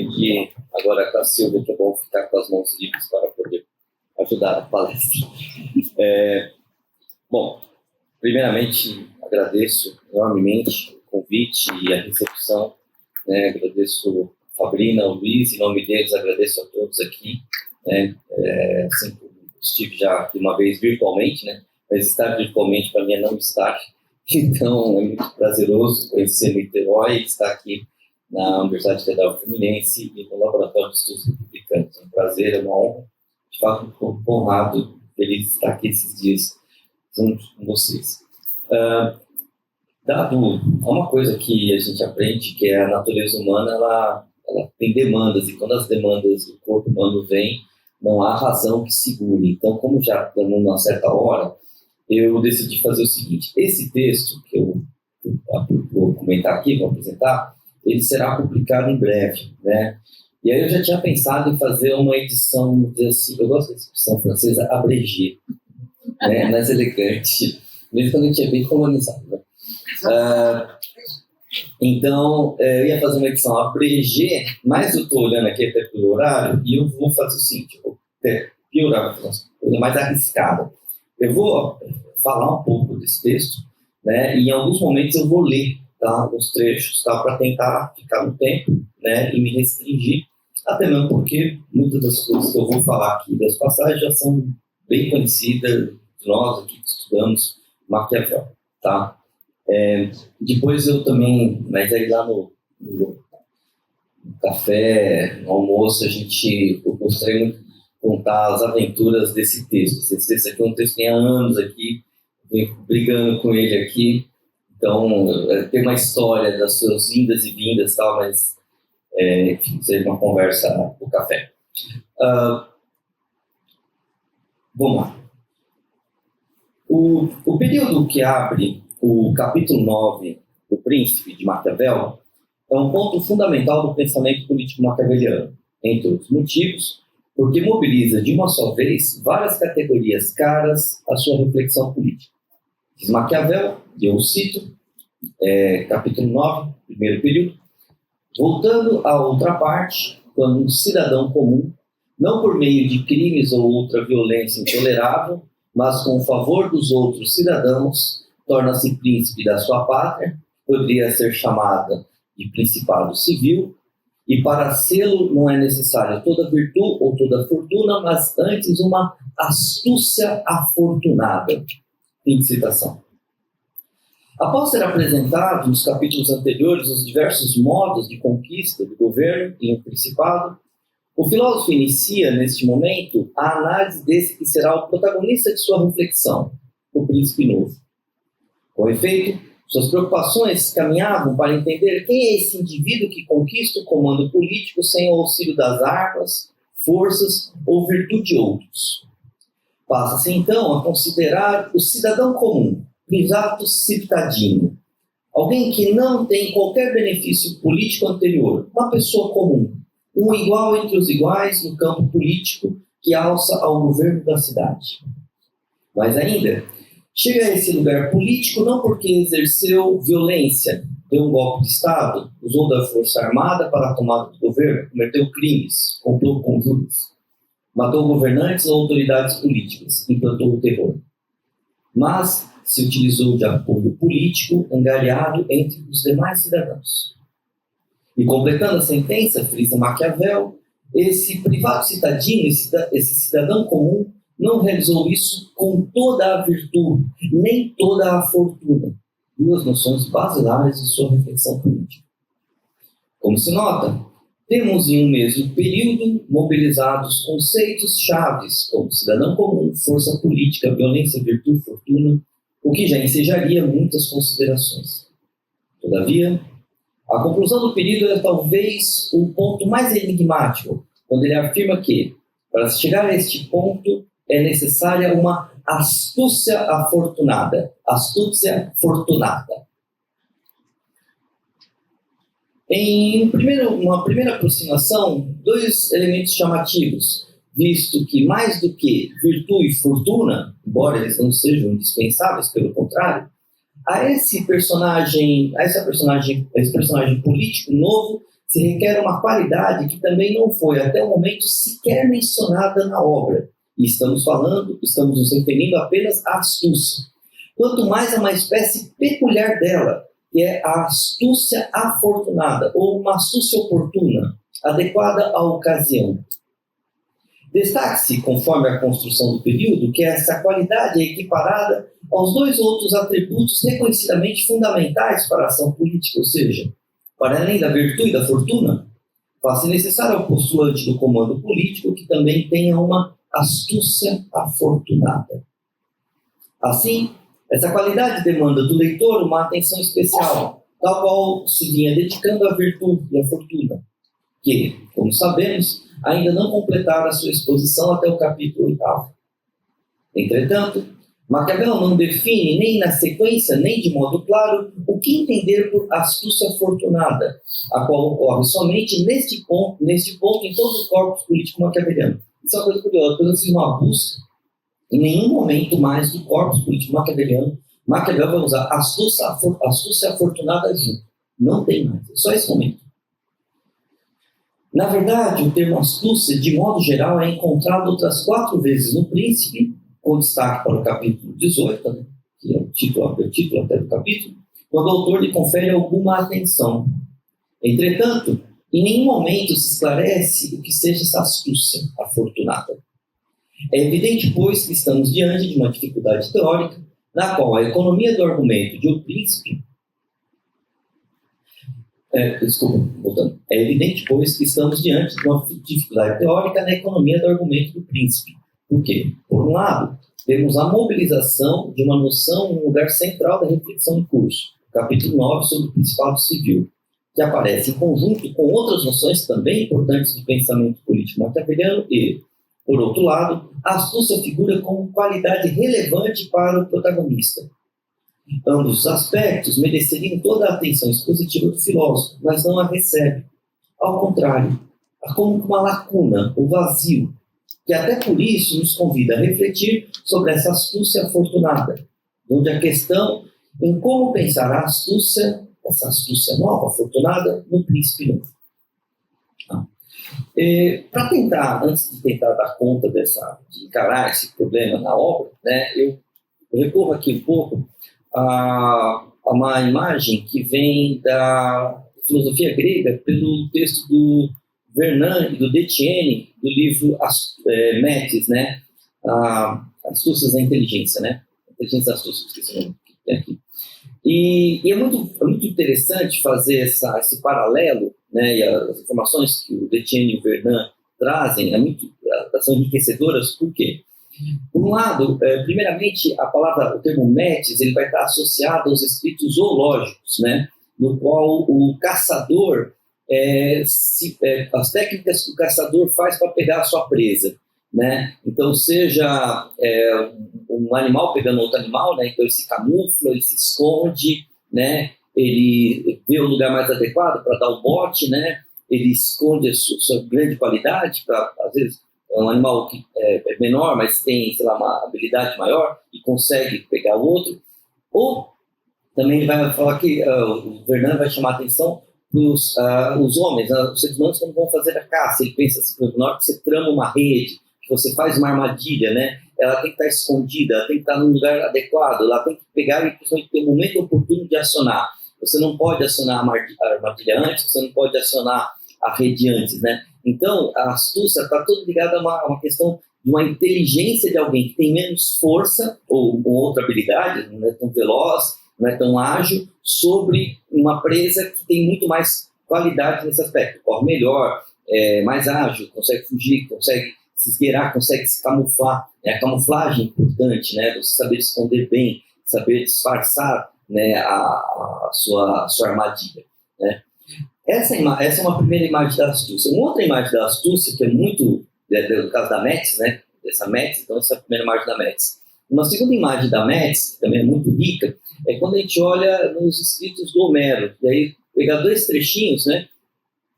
Aprendi agora com a Silvia que é bom ficar com as mãos livres para poder ajudar a palestra. Bom, primeiramente agradeço enormemente o convite e a recepção. Agradeço a Fabrina, o Luiz, em nome deles agradeço a todos aqui. Sempre estive já aqui uma vez virtualmente, mas estar virtualmente para mim é não estar. Então é muito prazeroso conhecer Niterói e estar aqui na Universidade Federal Fluminense e no Laboratório de Estudos Republicanos. É um prazer, é uma honra. De fato, estou honrado, feliz de estar aqui esses dias junto com vocês. Há uma coisa que a gente aprende, que é a natureza humana, ela tem demandas, e quando as demandas do corpo humano vêm, não há razão que segure. Então, como já estamos numa certa hora, eu decidi fazer o seguinte: esse texto que eu vou comentar aqui, vou apresentar, ele será publicado em breve, E aí eu já tinha pensado em fazer uma edição, vamos dizer assim, eu gosto da expressão francesa, abrégé, mais elegante, mesmo quando a gente é bem colonizado, Então, eu ia fazer uma edição abrégé, mas eu estou olhando aqui até pelo horário, e eu vou fazer o seguinte: eu vou piorar, vou fazer uma coisa mais arriscada. Eu vou falar um pouco desse texto, e em alguns momentos eu vou ler, alguns trechos, para tentar ficar no tempo, e me restringir, até mesmo porque muitas das coisas que eu vou falar aqui das passagens já são bem conhecidas de nós aqui que estudamos Maquiavel, Depois eu também, mas aí lá no café, no almoço, eu gostaria muito de contar as aventuras desse texto. Esse texto aqui é um texto que tem há anos aqui, venho brigando com ele aqui, então tem uma história das suas indas e vindas, mas enfim, seria uma conversa no café. Vamos lá. O período que abre o capítulo 9 do Príncipe de Maquiavel é um ponto fundamental do pensamento político maquiaveliano, entre outros motivos, porque mobiliza de uma só vez várias categorias caras à sua reflexão política. Diz Maquiavel, e eu cito, capítulo 9, primeiro período: voltando à outra parte, quando um cidadão comum, não por meio de crimes ou outra violência intolerável, mas com o favor dos outros cidadãos, torna-se príncipe da sua pátria, poderia ser chamada de principado civil, e para sê-lo não é necessário toda virtude ou toda fortuna, mas antes uma astúcia afortunada. Fim de citação. Após ser apresentado nos capítulos anteriores os diversos modos de conquista do governo em um principado, o filósofo inicia, neste momento, a análise desse que será o protagonista de sua reflexão, o príncipe novo. Com efeito, suas preocupações caminhavam para entender quem é esse indivíduo que conquista o comando político sem o auxílio das armas, forças ou virtude de outros. Passa-se então a considerar o cidadão comum, privatus citadino, alguém que não tem qualquer benefício político anterior, uma pessoa comum, um igual entre os iguais no campo político que alça ao governo da cidade. Mas ainda, chega a esse lugar político não porque exerceu violência, deu um golpe de Estado, usou da força armada para a tomada do governo, cometeu crimes, comprou conjuros, matou governantes ou autoridades políticas, implantou o terror. Mas se utilizou de apoio político angariado entre os demais cidadãos. E completando a sentença, frisa Maquiavel, esse privado citadino, esse cidadão comum, não realizou isso com toda a virtude, nem toda a fortuna. Duas noções basilares de sua reflexão política. Como se nota, temos em um mesmo período mobilizados conceitos chaves como cidadão comum, força política, violência, virtude, fortuna, o que já ensejaria muitas considerações. Todavia, a conclusão do período é talvez o ponto mais enigmático, quando ele afirma que, para se chegar a este ponto, é necessária uma astúcia afortunada. Astúcia fortunada. Em uma primeira aproximação, dois elementos chamativos, visto que mais do que virtude e fortuna, embora eles não sejam indispensáveis, pelo contrário, esse personagem político novo se requer uma qualidade que também não foi, até o momento, sequer mencionada na obra. E estamos nos referindo apenas à astúcia. Quanto mais a uma espécie peculiar dela, que é a astúcia afortunada, ou uma astúcia oportuna, adequada à ocasião. Destaque-se, conforme a construção do período, que essa qualidade é equiparada aos dois outros atributos reconhecidamente fundamentais para a ação política, ou seja, para além da virtude e da fortuna, faz-se necessário ao postulante do comando político que também tenha uma astúcia afortunada. Assim, essa qualidade demanda do leitor uma atenção especial, tal qual se vinha dedicando à virtude e à fortuna, que, como sabemos, ainda não completaram a sua exposição até o capítulo 8. Entretanto, Maquiavel não define nem na sequência, nem de modo claro, o que entender por astúcia afortunada, a qual ocorre somente neste ponto em todo o corpus político maquiaveliano. Isso é uma coisa curiosa, quando eu fiz uma busca, em nenhum momento mais do corpus político maquiaveliano, Maquiavel vai usar astúcia afortunada junto. Não tem mais, é só esse momento. Na verdade, o termo astúcia, de modo geral, é encontrado outras 4 vezes no Príncipe, com destaque para o capítulo 18, né, que é o título até do capítulo, quando o autor lhe confere alguma atenção. Entretanto, em nenhum momento se esclarece o que seja essa astúcia afortunada. É evidente, pois, que estamos diante de uma dificuldade teórica, na qual a economia do argumento de O Príncipe É evidente, pois, que estamos diante de uma dificuldade teórica na economia do argumento do Príncipe. Por quê? Por um lado, temos a mobilização de uma noção em um lugar central da reflexão em curso, capítulo 9 sobre o Principado Civil, que aparece em conjunto com outras noções também importantes do pensamento político maquiaveliano e, por outro lado, a astúcia figura como qualidade relevante para o protagonista. Ambos os aspectos mereceriam toda a atenção expositiva do filósofo, mas não a recebe. Ao contrário, há como uma lacuna, o vazio, que até por isso nos convida a refletir sobre essa astúcia afortunada, onde a questão em como pensar a astúcia, essa astúcia nova, afortunada, no Príncipe Novo. Para tentar, antes de tentar dar conta de encarar esse problema na obra, né, eu recorro aqui um pouco a uma imagem que vem da filosofia grega pelo texto do Vernon e do Detienne, do livro Metis, né? Astúcias da Inteligência, né? Inteligência da Astúcia, esqueci o nome que tem aqui. E é muito interessante fazer esse paralelo, né? E as informações que o Detienne e o Vernon trazem são enriquecedoras. Por quê? Por um lado, primeiramente, o termo Metis, ele vai estar associado aos escritos zoológicos, né? No qual o caçador, as técnicas que o caçador faz para pegar a sua presa, né? Então, seja um animal pegando outro animal, né? Então ele se camufla, ele se esconde, né? Ele vê o lugar mais adequado para dar o bote, né? Ele esconde a sua grande qualidade, às vezes é um animal que é menor, mas tem, sei lá, uma habilidade maior e consegue pegar o outro. Ou também ele vai falar que o Vernon vai chamar a atenção para os homens, os seres humanos, quando vão fazer a caça. Ele pensa assim, na hora que você trama uma rede, que você faz uma armadilha, né? Ela tem que estar escondida, ela tem que estar num lugar adequado, ela tem que pegar e principalmente ter o momento oportuno de acionar. Você não pode acionar a armadilha antes, você não pode acionar a rede antes, né? Então, a astúcia está toda ligada a uma questão de uma inteligência de alguém que tem menos força ou outra habilidade, não é tão veloz, não é tão ágil, sobre uma presa que tem muito mais qualidade nesse aspecto. Corre melhor, é mais ágil, consegue fugir, consegue se esgueirar, consegue se camuflar. A camuflagem é importante, né? Você saber esconder bem, saber disfarçar, né, a sua armadilha, né? Essa é uma primeira imagem da astúcia. Uma outra imagem da astúcia, que é muito, no caso da Metis, né? Essa Metis, então essa é a primeira imagem da Metis. Uma segunda imagem da Metis, que também é muito rica, é quando a gente olha nos escritos do Homero. E aí, pegar 2 trechinhos, né?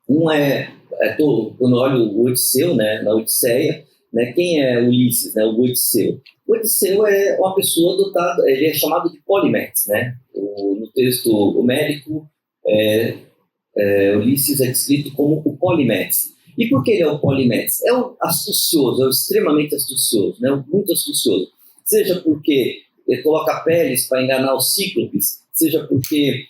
Um quando eu olho o Odisseu, né? Na Odisseia, né? Quem é Ulisses, né? O Odisseu. O Odisseu é uma pessoa dotada, ele é chamado de Polimetes, né? No texto homérico, Ulisses é descrito como o Polimetes. E por que ele é o Polimetes? É o astucioso, é o extremamente astucioso, né? Muito astucioso. Seja porque ele coloca peles para enganar os cíclopes, seja porque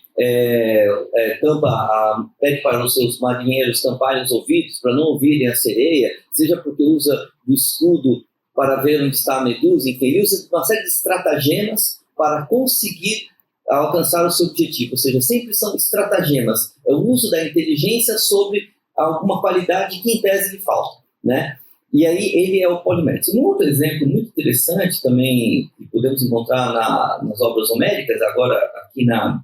pede para os seus marinheiros tamparem os ouvidos para não ouvirem a sereia, seja porque usa o escudo para ver onde está a medusa, enfim, ele usa uma série de estratagemas para conseguir alcançar o seu objetivo, ou seja, sempre são estratagemas, é o uso da inteligência sobre alguma qualidade que em tese lhe falta, né? E aí ele é o Polimetes. Um outro exemplo muito interessante também, que podemos encontrar nas obras homéricas, agora aqui na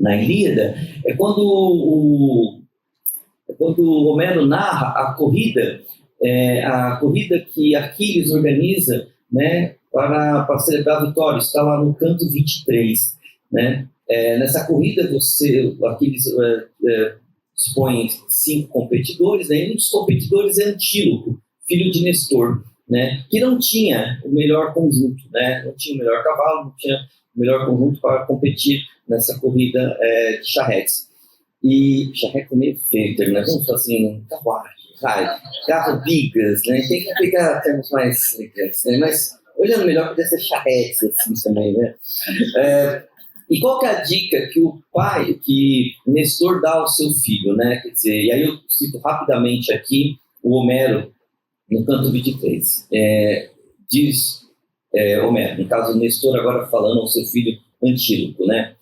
Ilíada, é quando o Homero narra a corrida que Aquiles organiza, né, para celebrar a vitória. Está lá no canto 23. Né? Nessa corrida, Aquiles expõe 5 competidores, né, e um dos competidores é Antíloco, filho de Nestor, né, que não tinha o melhor conjunto, né, não tinha o melhor cavalo, não tinha o melhor conjunto para competir nessa corrida de charretes. E charrete é meio feio, nós vamos fazer um cavalo, carro bigas, né, tem que pegar termos mais legais, né, mas olhando melhor poderia ser charretes assim também, né. E qual que é a dica que Nestor dá ao seu filho, né? Quer dizer, e aí eu cito rapidamente aqui o Homero, no canto 23. Diz Homero, no caso Nestor agora falando ao seu filho Antíloco, né?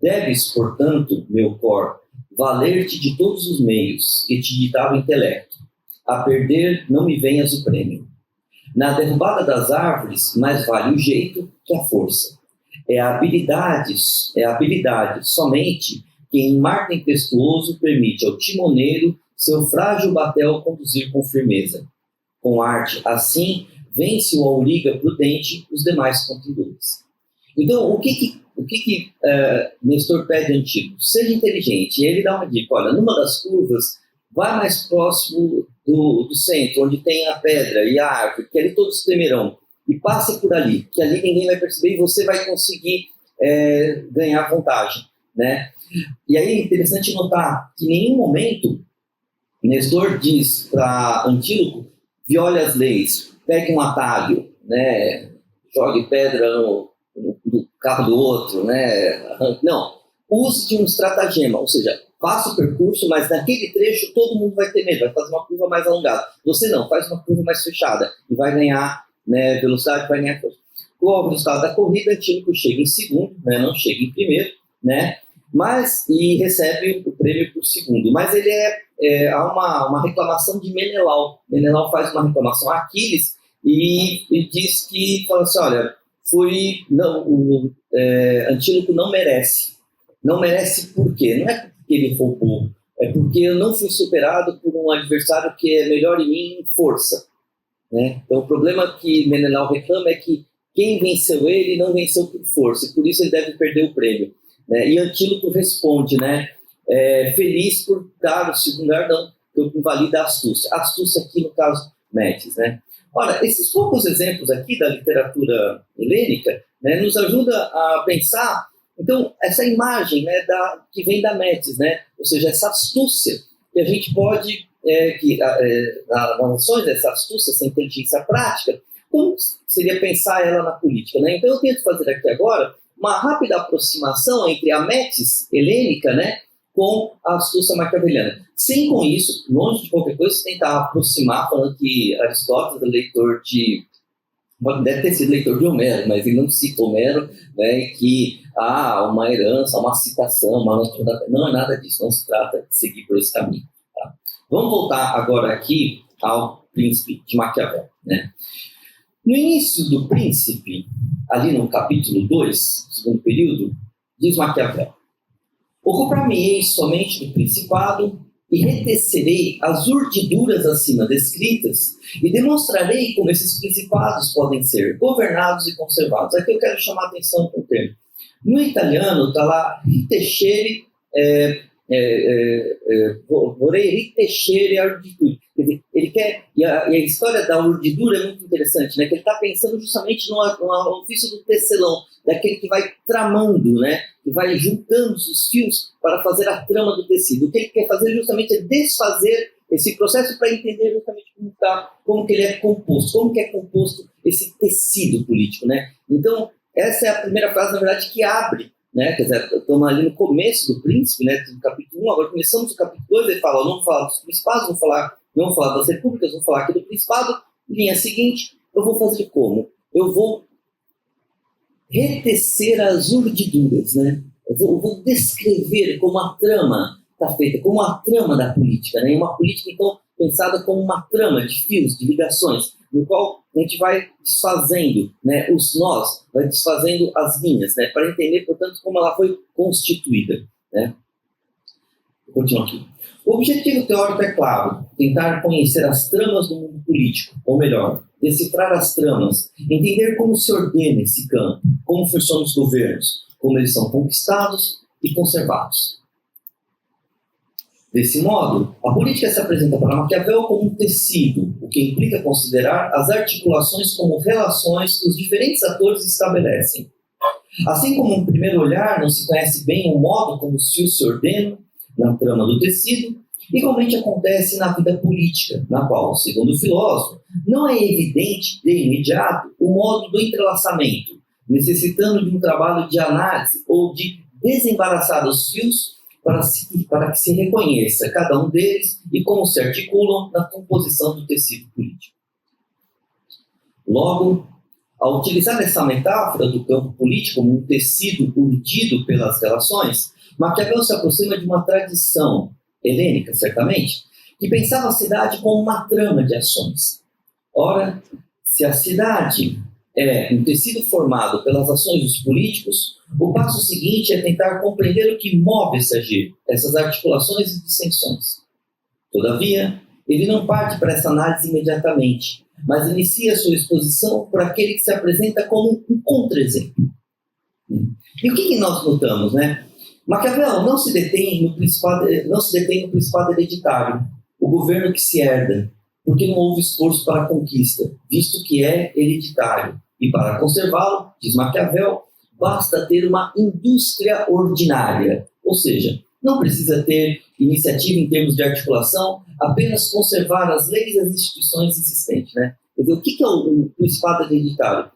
Deves, portanto, meu cor, valer-te de todos os meios que te ditava o intelecto. A perder não me venhas o prêmio. Na derrubada das árvores, mais vale o jeito que a força. É a habilidade somente que em mar tempestuoso permite ao timoneiro seu frágil batel conduzir com firmeza. Com arte, assim, vence o auriga prudente os demais contendores. Então, o que Nestor pede ao Antíloco? Seja inteligente. E ele dá uma dica, olha, numa das curvas, vai mais próximo do centro, onde tem a pedra e a árvore, que ali todos temerão. E passe por ali, que ali ninguém vai perceber e você vai conseguir ganhar vantagem, né? E aí é interessante notar que em nenhum momento Nestor diz para Antíloco, viole as leis, pegue um atalho, né? Jogue pedra no carro do outro, né? Não, use de um estratagema, ou seja, faça o percurso, mas naquele trecho todo mundo vai ter medo, vai fazer uma curva mais alongada. Você não, faz uma curva mais fechada e vai ganhar, né, velocidade, vai ganhar força. O resultado da corrida, Antíloco chega em segundo, né, não chega em primeiro, né, e recebe o prêmio por segundo. Mas ele há uma reclamação de Menelau. Menelau faz uma reclamação a Aquiles e diz que, fala assim, olha, Antíloco não merece. Não merece por quê? Não é porque ele roubou, é porque eu não fui superado por um adversário que é melhor em mim em força. Né? Então, o problema que Menelau reclama é que quem venceu ele não venceu por força, e por isso ele deve perder o prêmio. Né? E Antíloco responde, né? Feliz por dar o segundo lugar, não, eu invalido a astúcia. A astúcia aqui, no caso, Metis. Né? Ora, esses poucos exemplos aqui da literatura helênica, né, nos ajuda a pensar, então, essa imagem, né, que vem da Metis, né? Ou seja, essa astúcia que a gente pode... nas ações dessa astúcia, essa inteligência prática, como seria pensar ela na política, né? Então eu tento fazer aqui agora uma rápida aproximação entre a Metis helênica, né, com a astúcia maquiaveliana. Sem com isso, longe de qualquer coisa, tentar aproximar, falando que Aristóteles é leitor deve ter sido leitor de Homero, mas ele não cita Homero, né, que há uma herança, uma citação, não é nada disso, não se trata de seguir por esse caminho. Tá? Vamos voltar agora aqui ao Príncipe de Maquiavel. Né? No início do Príncipe, ali no capítulo 2, segundo período, diz Maquiavel: ocupar-me-ei somente do principado e retecerei as urdiduras acima descritas e demonstrarei como esses principados podem ser governados e conservados. Aqui eu quero chamar a atenção para o termo. No italiano está lá vorrei ritescere a urditudine. Quer dizer, ele quer, e a história da urdidura é muito interessante, né? Que ele está pensando justamente no ofício do tecelão, daquele que vai tramando, né? Que vai juntando os fios para fazer a trama do tecido. O que ele quer fazer justamente é desfazer esse processo para entender justamente como que ele é composto, como que é composto esse tecido político, né? Então, essa é a primeira frase, na verdade, que abre, né? Quer dizer, estamos ali no começo do Príncipe, né? Do capítulo 1, agora começamos o capítulo 2, ele fala, não vou falar dos principados, não vou falar das repúblicas, vou falar aqui do principado, linha seguinte, eu vou fazer como? Eu vou retecer as urdiduras, né? Eu vou descrever como a trama está feita, como a trama da política, né? Uma política, então, pensada como uma trama de fios, de ligações, no qual a gente vai desfazendo, né, os nós, vai desfazendo as linhas, né, para entender, portanto, como ela foi constituída, né? Vou continuar aqui. O objetivo teórico é claro, tentar conhecer as tramas do mundo político, ou melhor, decifrar as tramas, entender como se ordena esse campo, como funcionam os governos, como eles são conquistados e conservados. Desse modo, a política se apresenta para Maquiavel como um tecido, o que implica considerar as articulações como relações que os diferentes atores estabelecem. Assim como em primeiro olhar não se conhece bem o modo como os fios se ordenam na trama do tecido, igualmente acontece na vida política, na qual, segundo o filósofo, não é evidente de imediato o modo do entrelaçamento, necessitando de um trabalho de análise ou de desembaraçar os fios para que se reconheça cada um deles e como se articulam na composição do tecido político. Logo, ao utilizar essa metáfora do campo político como um tecido urdido pelas relações, Maquiavel se aproxima de uma tradição helênica, certamente, que pensava a cidade como uma trama de ações. Ora, se a cidade é um tecido formado pelas ações dos políticos, o passo seguinte é tentar compreender o que move esse agir, essas articulações e dissensões. Todavia, ele não parte para essa análise imediatamente, mas inicia sua exposição por aquele que se apresenta como um contra-exemplo. E o que nós notamos, né? Maquiavel não se detém no principado hereditário, o governo que se herda, porque não houve esforço para a conquista, visto que é hereditário. E para conservá-lo, diz Maquiavel, basta ter uma indústria ordinária, ou seja, não precisa ter iniciativa em termos de articulação, apenas conservar as leis e as instituições existentes. Né? Quer dizer, o que é o principado hereditário?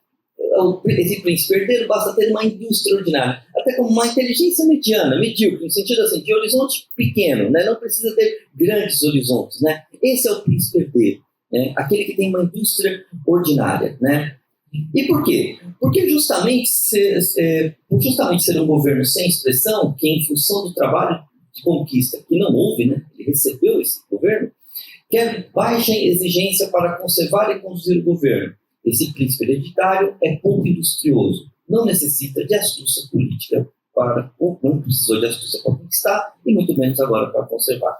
Esse príncipe herdeiro basta ter uma indústria ordinária, até como uma inteligência mediana, medíocre, no sentido assim, de horizonte pequeno, né? Não precisa ter grandes horizontes. Né? Esse é o príncipe herdeiro, né? Aquele que tem uma indústria ordinária. Né? E por quê? Porque justamente ser um governo sem expressão, que em função do trabalho de conquista que não houve, né? Ele recebeu esse governo, quer baixa exigência para conservar e conduzir o governo. Esse príncipe hereditário é pouco industrioso, não necessita de astúcia política não precisou de astúcia para conquistar e muito menos agora para conservar.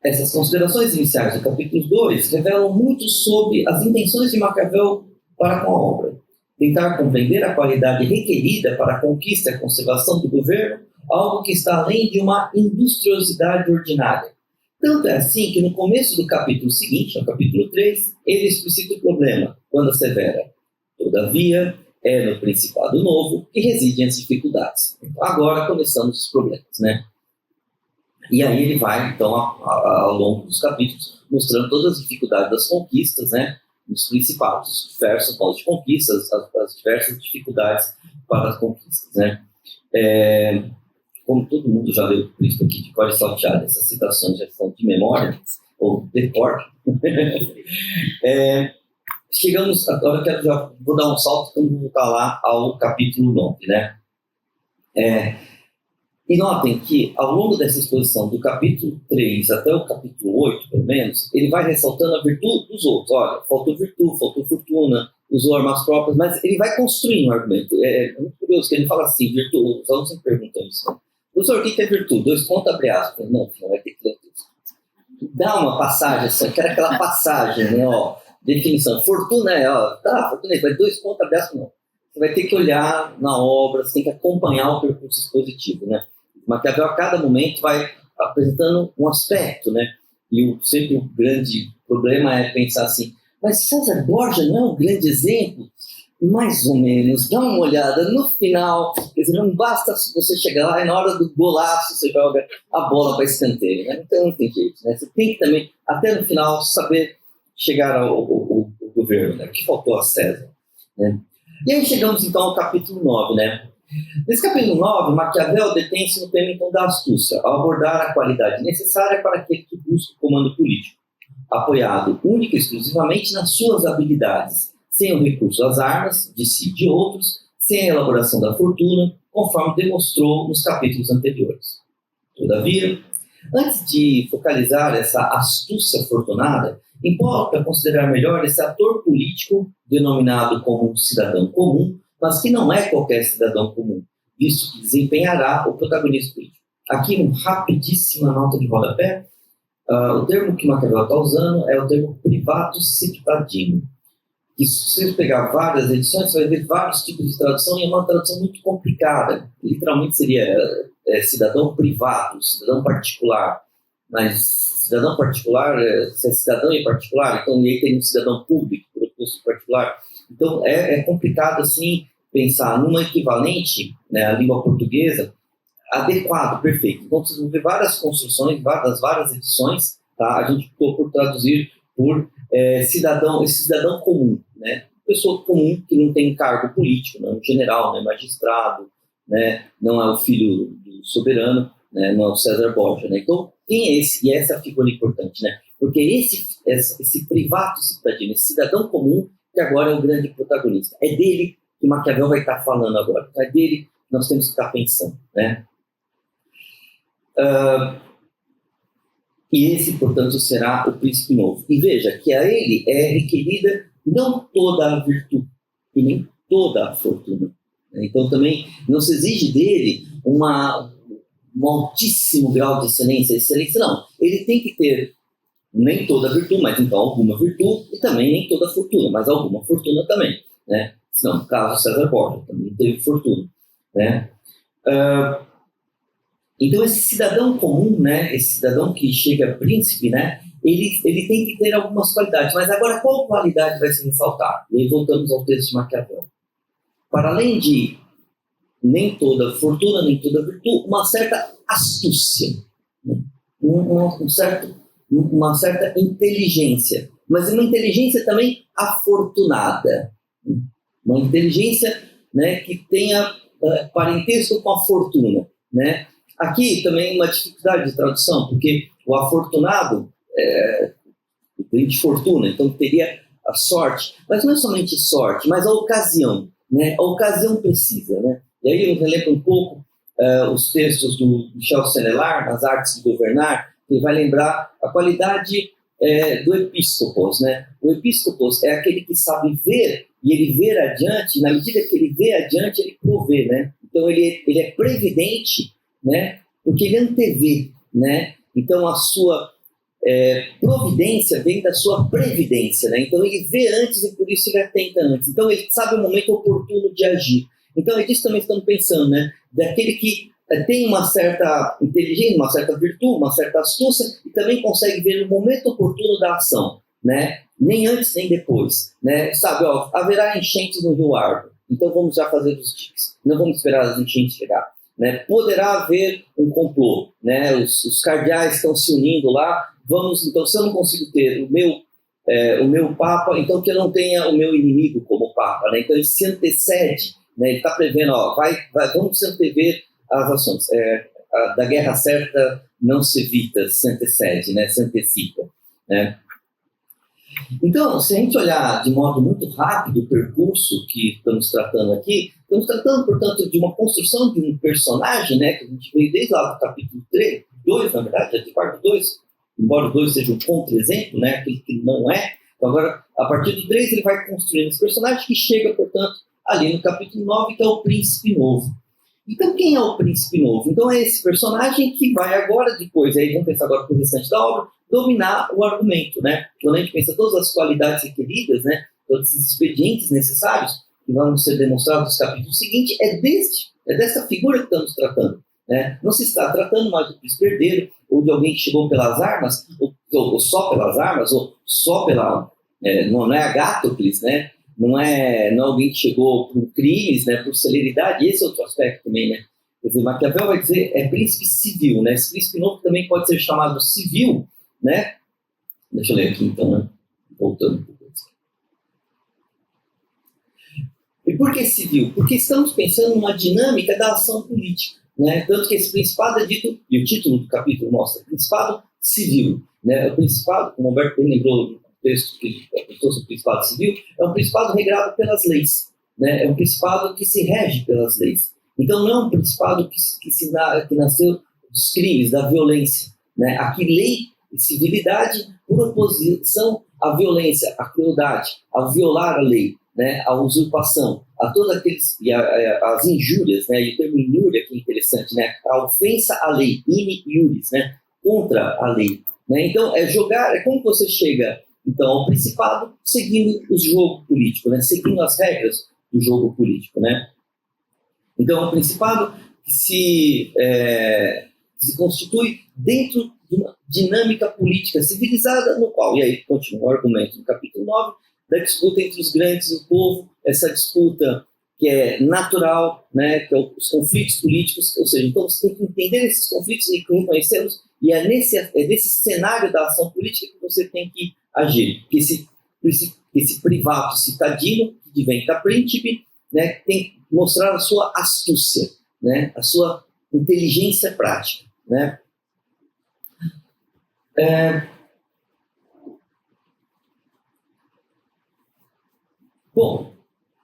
Essas considerações iniciais do capítulo 2 revelam muito sobre as intenções de Maquiavel para com a obra. Tentar compreender a qualidade requerida para a conquista e a conservação do governo, algo que está além de uma industriosidade ordinária. Tanto é assim que no começo do capítulo seguinte, no capítulo 3, ele explicita o problema, quando assevera: todavia, é no Principado Novo que residem as dificuldades. Então, agora começamos os problemas, né? E aí ele vai, então, ao longo dos capítulos, mostrando todas as dificuldades das conquistas, né? Nos principados, os diversos modos de conquistas, as diversas dificuldades para as conquistas, né? Como todo mundo já leu o Príncipe aqui de cor e salteado, essas citações já são de memória, ou de cor. Chegamos, agora vou dar um salto, então vou voltar lá ao capítulo 9, né? E notem que, ao longo dessa exposição, do capítulo 3 até o capítulo 8, pelo menos, ele vai ressaltando a virtude dos outros. Olha, faltou virtude, faltou fortuna, usou armas próprias, mas ele vai construindo o argumento. É muito curioso que ele fala assim, virtude, os alunos sempre perguntam isso, né? Professor, o que é virtude? 2 pontos, abre aspas. Não, filho, vai ter que ler o texto. Dá uma passagem, assim, eu quero aquela passagem, né, ó, definição. Fortuna fortuna, vai 2 pontos, abre aspas, não. Você vai ter que olhar na obra, você tem que acompanhar o percurso expositivo, né? Maquiavel, a cada momento, vai apresentando um aspecto, né? E sempre o grande problema é pensar assim, mas César Borgia não é um grande exemplo? Mais ou menos, dá uma olhada no final, quer dizer, não basta você chegar lá e na hora do golaço você joga a bola para escanteio, né? Então não tem jeito, né? Você tem que também, até no final, saber chegar ao governo, né? O que faltou a César, né? E aí chegamos então ao capítulo 9, né? Nesse capítulo 9, Maquiavel detém-se no tema então da astúcia, ao abordar a qualidade necessária para aquele que busca o comando político, apoiado única e exclusivamente nas suas habilidades, sem o recurso às armas, de si e de outros, sem a elaboração da fortuna, conforme demonstrou nos capítulos anteriores. Todavia, antes de focalizar essa astúcia fortunada, importa considerar melhor esse ator político, denominado como um cidadão comum, mas que não é qualquer cidadão comum, visto que desempenhará o protagonismo político. Aqui, uma rapidíssima nota de rodapé. O termo que Maquiavel está usando é o termo privatus cittadino. Que se você pegar várias edições, você vai ver vários tipos de tradução, e é uma tradução muito complicada. Literalmente seria cidadão privado, cidadão particular. Mas cidadão particular, se é cidadão e particular, então aí tem um cidadão público, proposto particular. Então é complicado assim pensar numa equivalente, né, à língua portuguesa, adequado, perfeito. Então vocês vão ver várias construções, das várias edições, tá? A gente optou por traduzir por cidadão, esse cidadão comum, né? Pessoa comum que não tem cargo político, não é um general, não é magistrado, né? Não é o filho do soberano, né? Não é o César Borgia, né? Então, quem é esse? E essa é a figura importante, né? Porque esse privato cidadino, esse cidadão comum, que agora é o grande protagonista. É dele que Maquiavel vai estar falando agora. É dele que nós temos que estar pensando, né? E esse, portanto, será o príncipe novo. E veja que a ele é requerida não toda a virtude e nem toda a fortuna. Então também não se exige dele um altíssimo grau de excelência não. Ele tem que ter nem toda a virtude, mas então alguma virtude, e também nem toda a fortuna, mas alguma fortuna também, né? Senão, no caso César Borgia, também teve fortuna, né? Então esse cidadão comum, né, esse cidadão que chega a príncipe, né, ele tem que ter algumas qualidades. Mas agora qual qualidade vai se ressaltar? E aí voltamos ao texto de Maquiavel. Para além de nem toda fortuna, nem toda virtude, uma certa astúcia, né? Uma certa inteligência, mas uma inteligência também afortunada, uma inteligência, né, que tenha parentesco com a fortuna, né? Aqui também uma dificuldade de tradução, porque o afortunado vem de fortuna, então teria a sorte, mas não é somente sorte, mas a ocasião, né? A ocasião precisa, né? E aí eu relembro um pouco os textos do Michel Senelard, nas Artes de Governar, que vai lembrar a qualidade do episcopos, né? O episcopos é aquele que sabe ver, e ele ver adiante, e na medida que ele vê adiante, ele provê, né? Então ele é previdente, né? Porque ele antevê, né? Então a sua providência vem da sua previdência, né? Então ele vê antes e por isso ele atenta antes. Então ele sabe o momento oportuno de agir. Então é disso também que estamos pensando, né? Daquele que tem uma certa inteligência, uma certa virtude, uma certa astúcia e também consegue ver o momento oportuno da ação, né? Nem antes nem depois, né? Sabe, haverá enchentes no Rio Argo, então vamos já fazer os diques, não vamos esperar as enchentes chegar, né? Poderá haver um complô, né? Os cardeais estão se unindo lá, então se eu não consigo ter o meu Papa, então que eu não tenha o meu inimigo como Papa, né? Então ele se antecede, né? Ele está prevendo, vamos se antever as ações. Da guerra certa não se evita, se antecede, né? Se antecipa, né? Então, se a gente olhar de modo muito rápido o percurso que estamos tratando aqui, estamos tratando, portanto, de uma construção de um personagem, né? Que a gente veio desde lá do capítulo 2, na verdade, de parte 2, embora o 2 seja um contra-exemplo, né? Aquele que não é. Então, agora, a partir do 3, ele vai construindo esse personagem que chega, portanto, ali no capítulo 9, que é o príncipe novo. Então, quem é o príncipe novo? Então, é esse personagem que vai agora, depois, aí vamos pensar agora para o restante da obra, dominar o argumento, né? Quando a gente pensa todas as qualidades requeridas, né? Todos esses expedientes necessários que vão ser demonstrados nos capítulos seguintes, é dessa figura que estamos tratando, né? Não se está tratando mais do príncipe herdeiro, ou de alguém que chegou pelas armas, ou só pelas armas, ou só pela... não é Agástocles, né? Não é alguém que chegou por crimes, né? Por celeridade. Esse é outro aspecto também, né? Quer dizer, Maquiavel vai dizer príncipe civil, né? Esse príncipe novo também pode ser chamado civil, né? Deixa eu ler aqui, então, né? Voltando. E por que civil? Porque estamos pensando numa dinâmica da ação política, né? Tanto que esse principado é dito, e o título do capítulo mostra, principado civil, né? O principado, como o Humberto bem lembrou no texto que apontou sobre o principado civil, é um principado regrado pelas leis, né? É um principado que se rege pelas leis. Então não é um principado que nasceu dos crimes, da violência, né? Aqui lei e civilidade por oposição à violência, à crueldade, a violar a lei, né, a usurpação, a todas aqueles as injúrias, né, e o termo injúria que é interessante, né, a ofensa à lei, in iuris, né, contra a lei, né? Então é como você chega então ao principado seguindo o jogo político, né, seguindo as regras do jogo político, né? Então é um principado que se constitui dentro de uma dinâmica política civilizada, no qual, e aí continua o argumento no capítulo 9, da disputa entre os grandes e o povo, essa disputa que é natural, né, que é os conflitos políticos, ou seja, então você tem que entender esses conflitos e reconhecê-los, e é nesse cenário da ação política que você tem que agir. Que esse privato citadino, que diventa príncipe, né, tem que mostrar a sua astúcia, né, a sua inteligência prática, né? Bom,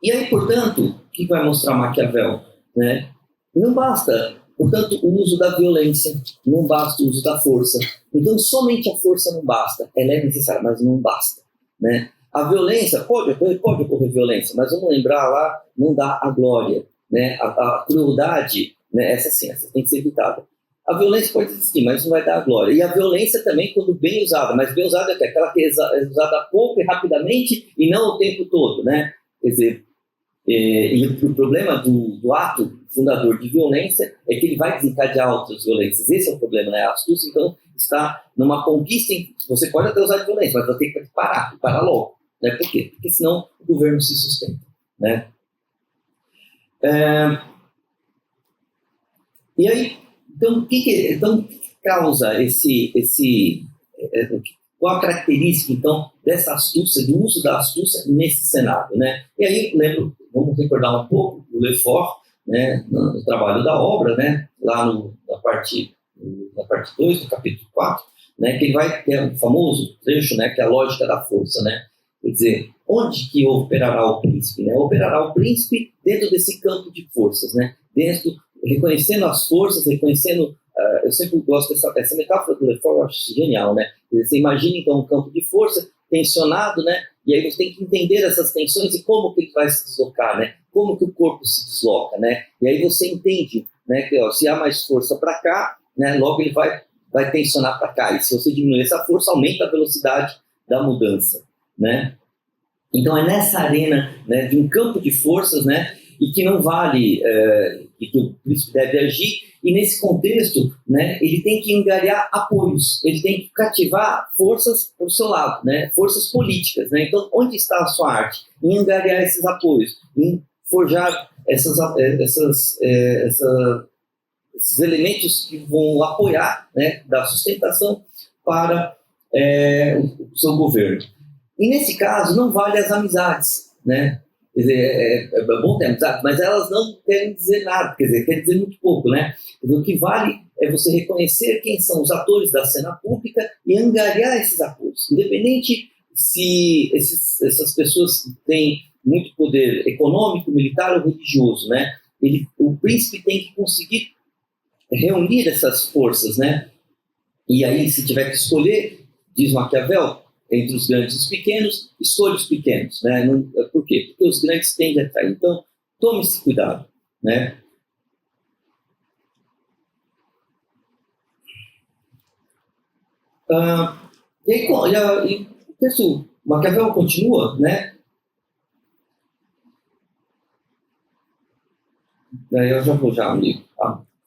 e aí, portanto, o que vai mostrar Maquiavel? Né? Não basta, portanto, o uso da violência, não basta o uso da força. Então, somente a força não basta. Ela é necessária, mas não basta. Né? A violência, pode ocorrer violência, mas vamos lembrar lá, não dá a glória. Né? A crueldade, né? essa tem que ser evitada. A violência pode existir, mas não vai dar a glória. E a violência também, quando bem usada, mas bem usada é aquela que é usada pouco e rapidamente e não o tempo todo, né? Quer dizer, e o problema do ato fundador de violência é que ele vai desencadear outras violências. Esse é o problema, né? A astúcia, então, está numa conquista em que você pode até usar de violência, mas vai ter que parar logo. Né? Por quê? Porque senão o governo se sustenta, né? E aí, então, o que causa qual a característica, então, dessa astúcia, do uso da astúcia nesse cenário, né? E aí, vamos recordar um pouco o Lefort, né, no trabalho da obra, né, lá na parte 2, no capítulo 4, né, que ele vai ter um famoso trecho, né, que é a lógica da força, né? Quer dizer, onde que operará o príncipe? Né? Operará o príncipe dentro desse campo de forças, né? Reconhecendo as forças, eu sempre gosto dessa metáfora do Lefort, eu acho genial, né? Você imagina, então, um campo de força tensionado, né? E aí você tem que entender essas tensões e como que ele vai se deslocar, né? Como que o corpo se desloca, né? E aí você entende, né, que se há mais força para cá, né, logo ele vai tensionar para cá. E se você diminuir essa força, aumenta a velocidade da mudança, né? Então é nessa arena, né, de um campo de forças, né, e que não vale, e que o príncipe deve agir, e nesse contexto, né, ele tem que angariar apoios, ele tem que cativar forças para o seu lado, né, forças políticas. Né? Então, onde está a sua arte? Em angariar esses apoios, em forjar esses elementos que vão apoiar, né, da sustentação para o seu governo. E nesse caso, não vale as amizades, né? Quer dizer, é bom ter amizade, mas elas não querem dizer nada, quer dizer muito pouco, né? Quer dizer, o que vale é você reconhecer quem são os atores da cena pública e angariar esses apoios. Independente se essas pessoas têm muito poder econômico, militar ou religioso, né? O príncipe tem que conseguir reunir essas forças, né? E aí, se tiver que escolher, diz Maquiavel, entre os grandes e os pequenos, escolha os pequenos, né? Por quê? Porque os grandes tendem a trair. Então, tome esse cuidado, né? E o texto Maquiavel continua, né? Eu já vou amigo.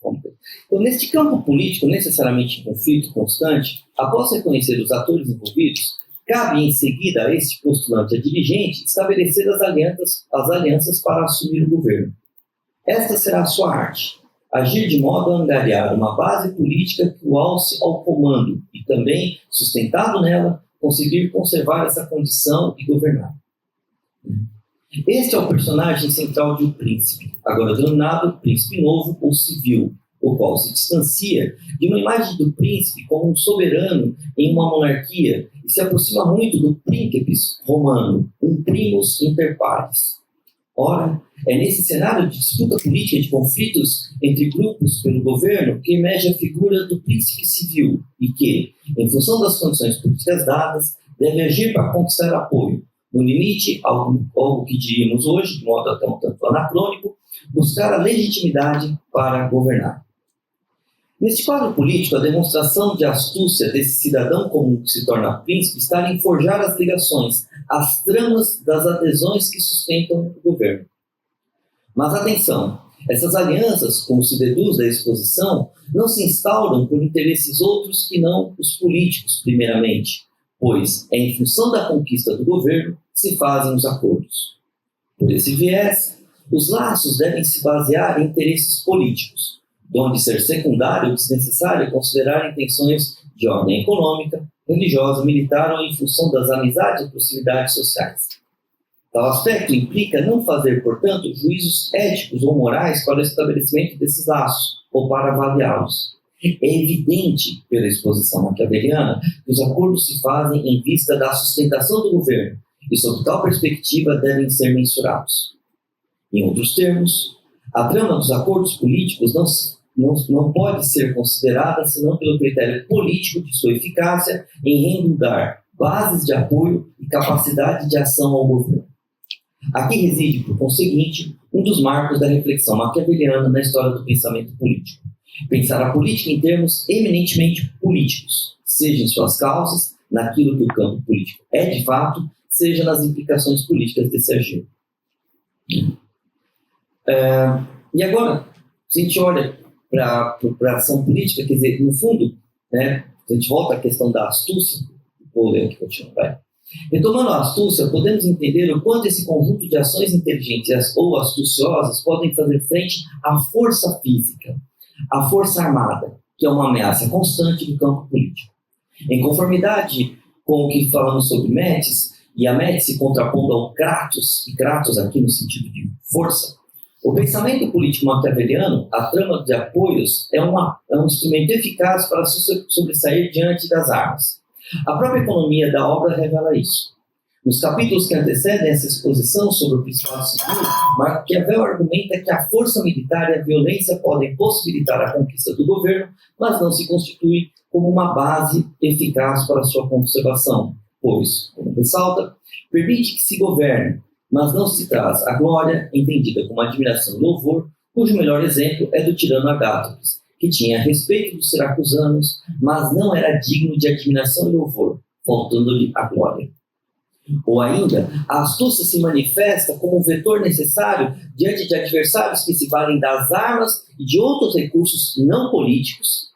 Vamos ver. Então, neste campo político, necessariamente em conflito constante, após reconhecer os atores envolvidos, cabe em seguida a este postulante a dirigente estabelecer as alianças para assumir o governo. Esta será a sua arte, agir de modo a angariar uma base política que o alce ao comando e também, sustentado nela, conseguir conservar essa condição e governar. Este é o personagem central de O Príncipe, agora denominado Príncipe Novo ou Civil, o qual se distancia de uma imagem do príncipe como um soberano em uma monarquia e se aproxima muito do príncipes romano, um primus inter pares. Ora, é nesse cenário de disputa política e de conflitos entre grupos pelo governo que emerge a figura do príncipe civil e que, em função das condições políticas dadas, deve agir para conquistar apoio. No limite, algo que diríamos hoje, de modo até um tanto anacrônico, buscar a legitimidade para governar. Neste quadro político, a demonstração de astúcia desse cidadão comum que se torna príncipe está em forjar as ligações, as tramas das adesões que sustentam o governo. Mas atenção, essas alianças, como se deduz da exposição, não se instauram por interesses outros que não os políticos, primeiramente, pois é em função da conquista do governo que se fazem os acordos. Por esse viés, os laços devem se basear em interesses políticos, onde ser secundário ou desnecessário considerar intenções de ordem econômica, religiosa, militar ou em função das amizades ou proximidades sociais. Tal aspecto implica não fazer, portanto, juízos éticos ou morais para o estabelecimento desses laços ou para avaliá-los. É evidente, pela exposição maquiaveliana, que os acordos se fazem em vista da sustentação do governo e, sob tal perspectiva, devem ser mensurados. Em outros termos, a trama dos acordos políticos não pode ser considerada senão pelo critério político de sua eficácia em redundar bases de apoio e capacidade de ação ao governo. Aqui reside, por conseguinte, um dos marcos da reflexão maquiaveliana na história do pensamento político. Pensar a política em termos eminentemente políticos, seja em suas causas, naquilo que o campo político é de fato, seja nas implicações políticas desse agir. E agora, se a gente olha para a ação política, quer dizer, no fundo, né, a gente volta à questão da astúcia, vou ler aqui, continua, vai. Retomando a astúcia, podemos entender o quanto esse conjunto de ações inteligentes ou astuciosas podem fazer frente à força física, à força armada, que é uma ameaça constante do campo político. Em conformidade com o que falamos sobre Métis, e a Métis se contrapondo ao Kratos, e Kratos aqui no sentido de força, o pensamento político maquiaveliano, a trama de apoios, é um instrumento eficaz para sobressair diante das armas. A própria economia da obra revela isso. Nos capítulos que antecedem essa exposição sobre o Principado Civil, Maquiavel argumenta que a força militar e a violência podem possibilitar a conquista do governo, mas não se constitui como uma base eficaz para sua conservação, pois, como ressalta, permite que se governe, mas não se traz a glória, entendida como admiração e louvor, cujo melhor exemplo é do tirano Agátocles, que tinha respeito dos siracusanos, mas não era digno de admiração e louvor, faltando-lhe a glória. Ou ainda, a astúcia se manifesta como um vetor necessário diante de adversários que se valem das armas e de outros recursos não políticos.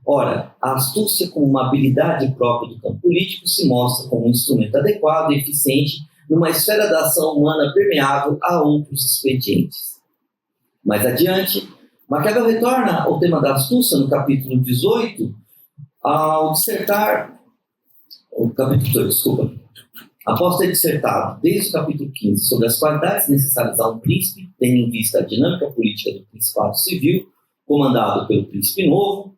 Ora, a astúcia como uma habilidade própria do campo político se mostra como um instrumento adequado e eficiente numa esfera da ação humana permeável a outros expedientes. Mais adiante, Maquiavel retorna ao tema da astúcia no capítulo 18, ao dissertar, após ter dissertado desde o capítulo 15 sobre as qualidades necessárias a um príncipe, tendo em vista a dinâmica política do Principado Civil, comandado pelo Príncipe Novo,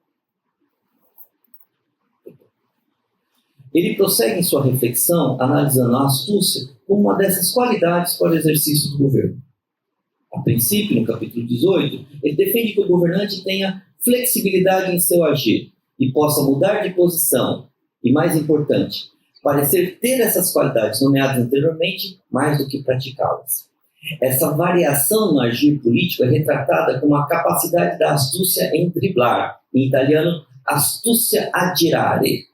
ele prossegue em sua reflexão analisando a astúcia como uma dessas qualidades para o exercício do governo. A princípio, no capítulo 18, ele defende que o governante tenha flexibilidade em seu agir e possa mudar de posição e, mais importante, parecer ter essas qualidades nomeadas anteriormente mais do que praticá-las. Essa variação no agir político é retratada como a capacidade da astúcia em driblar, em italiano, astúcia aggirare,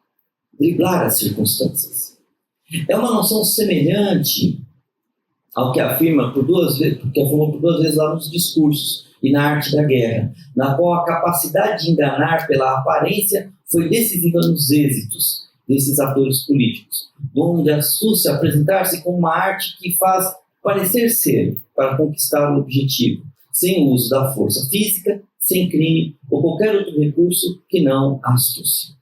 driblar as circunstâncias. É uma noção semelhante ao que afirma por duas vezes lá nos discursos, e na arte da guerra, na qual a capacidade de enganar pela aparência foi decisiva nos êxitos desses atores políticos, onde a astúcia apresentar-se como uma arte que faz parecer ser para conquistar o objetivo, sem o uso da força física, sem crime ou qualquer outro recurso que não a astúcia.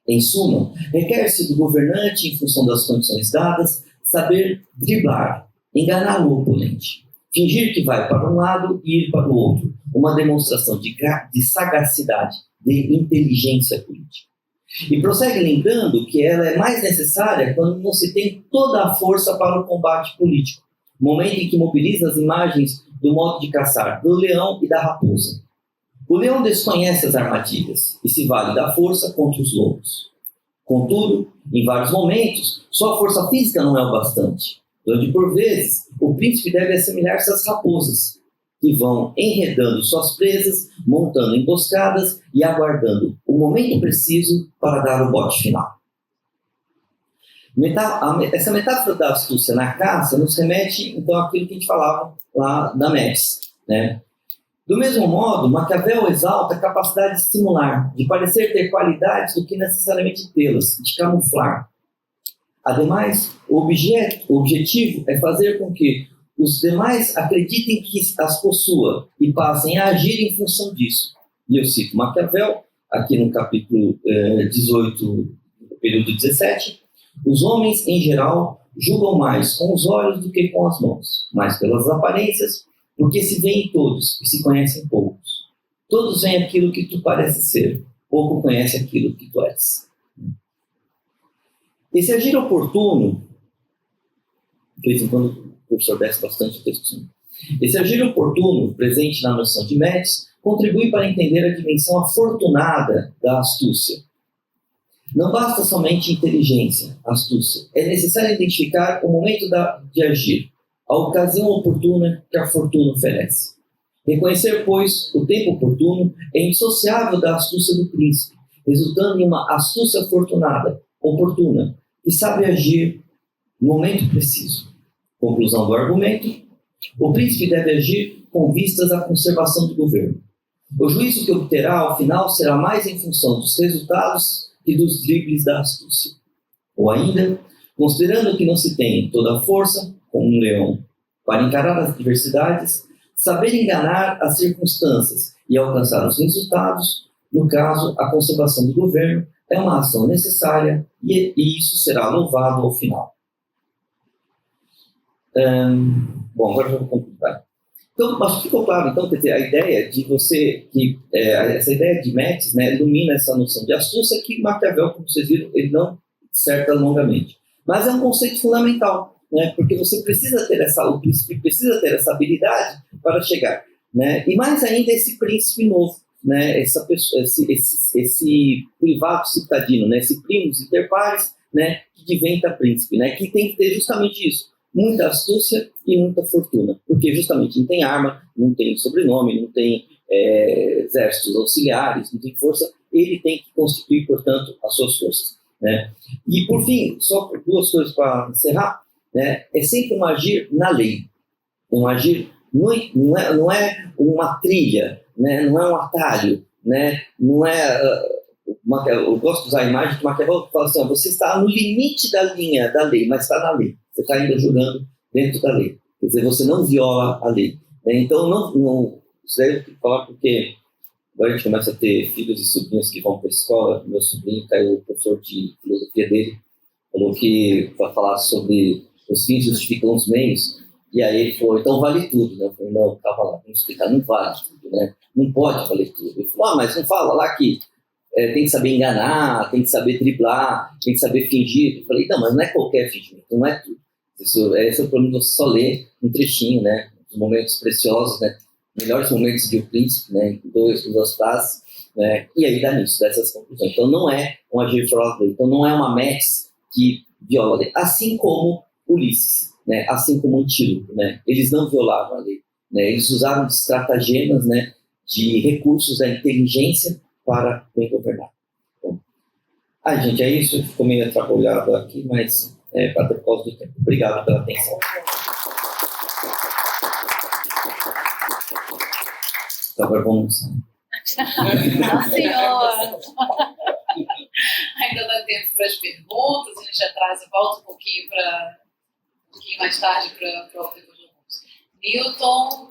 Em suma, requer-se do governante, em função das condições dadas, saber driblar, enganar o oponente, fingir que vai para um lado e ir para o outro, uma demonstração de sagacidade, de inteligência política. E prossegue lembrando que ela é mais necessária quando não se tem toda a força para o combate político, momento em que mobiliza as imagens do modo de caçar do leão e da raposa. O leão desconhece as armadilhas e se vale da força contra os lobos. Contudo, em vários momentos, só a força física não é o bastante, onde, por vezes, o príncipe deve assemelhar-se às raposas, que vão enredando suas presas, montando emboscadas e aguardando o momento preciso para dar o bote final. Essa metáfora da astúcia na caça nos remete, então, àquilo que a gente falava lá da Métis, né? Do mesmo modo, Maquiavel exalta a capacidade de simular, de parecer ter qualidades do que necessariamente tê-las, de camuflar. Ademais, o objetivo é fazer com que os demais acreditem que as possua e passem a agir em função disso. E eu cito Maquiavel, aqui no capítulo 18, período 17, os homens, em geral, julgam mais com os olhos do que com as mãos, mais pelas aparências, porque se veem todos e se conhecem poucos. Todos veem aquilo que tu pareces ser, pouco conhece aquilo que tu és. Esse agir oportuno, de vez em quando o professor desce bastante a discussão. Esse agir oportuno, presente na noção de Métis, contribui para entender a dimensão afortunada da astúcia. Não basta somente inteligência, astúcia. É necessário identificar o momento de agir, a ocasião oportuna que a fortuna oferece. Reconhecer, pois, o tempo oportuno é indissociável da astúcia do príncipe, resultando em uma astúcia afortunada, oportuna, que sabe agir no momento preciso. Conclusão do argumento: o príncipe deve agir com vistas à conservação do governo. O juízo que obterá, ao final, será mais em função dos resultados que dos dribles da astúcia. Ou ainda, considerando que não se tem toda a força, como um leão, para encarar as adversidades, saber enganar as circunstâncias e alcançar os resultados, no caso, a conservação do governo, é uma ação necessária e isso será louvado ao final. Bom, agora já vou concluir. Então, acho que ficou claro, então, quer dizer, a ideia de essa ideia de Métis, né, ilumina essa noção de astúcia que Maquiavel, como vocês viram, ele não disserta longamente. Mas é um conceito fundamental, né, porque você precisa ter o príncipe precisa ter essa habilidade para chegar, né, e mais ainda esse príncipe novo, né, esse privado citadino, né, esse primus inter pares, né, que diventa príncipe, né, que tem que ter justamente isso, muita astúcia e muita fortuna, porque justamente não tem arma, não tem sobrenome, não tem exércitos auxiliares, não tem força, ele tem que constituir, portanto, as suas forças, né. E por fim, só duas coisas para encerrar, né, é sempre um agir na lei, um agir não é uma trilha, né, não é um atalho, né, não é eu gosto de usar a imagem que Maquiavel fala assim, você está no limite da linha da lei, mas está na lei, você está ainda jogando dentro da lei, quer dizer, você não viola a lei, né? Então não isso aí eu tenho que falar porque agora a gente começa a ter filhos e sobrinhos que vão para a escola. Meu sobrinho caiu, o professor de filosofia dele falou que vai falar sobre os fins justificam os meios, e aí ele falou, então vale tudo, né? Eu falei, não, calma lá, vamos explicar, não vale tudo, né? Não pode valer tudo. Ele falou, mas não fala lá que tem que saber enganar, tem que saber driblar, tem que saber fingir. Eu falei, não, mas não é qualquer fingimento, não é tudo. Esse é o problema de você só ler um trechinho, né? Os momentos preciosos, né? Melhores momentos de O Príncipe, né? Duas frases, né? E aí dá nisso, dessas conclusões. Então não é um agir fora da lei, então não é uma Métis que viola a lei. Assim como Ulisses, né? Assim como Antíloco, né? Eles não violaram a lei, né? Eles usaram de estratagemas, né? De recursos da inteligência para bem governar. Bom, gente, é isso. Ficou meio atrapalhado aqui, mas para ter causa do tempo. Obrigado pela atenção. agora vamos... Nossa Senhora! Ainda dá tempo para as perguntas, a gente atrasa, volta um pouquinho mais tarde para o depois do almoço. Newton,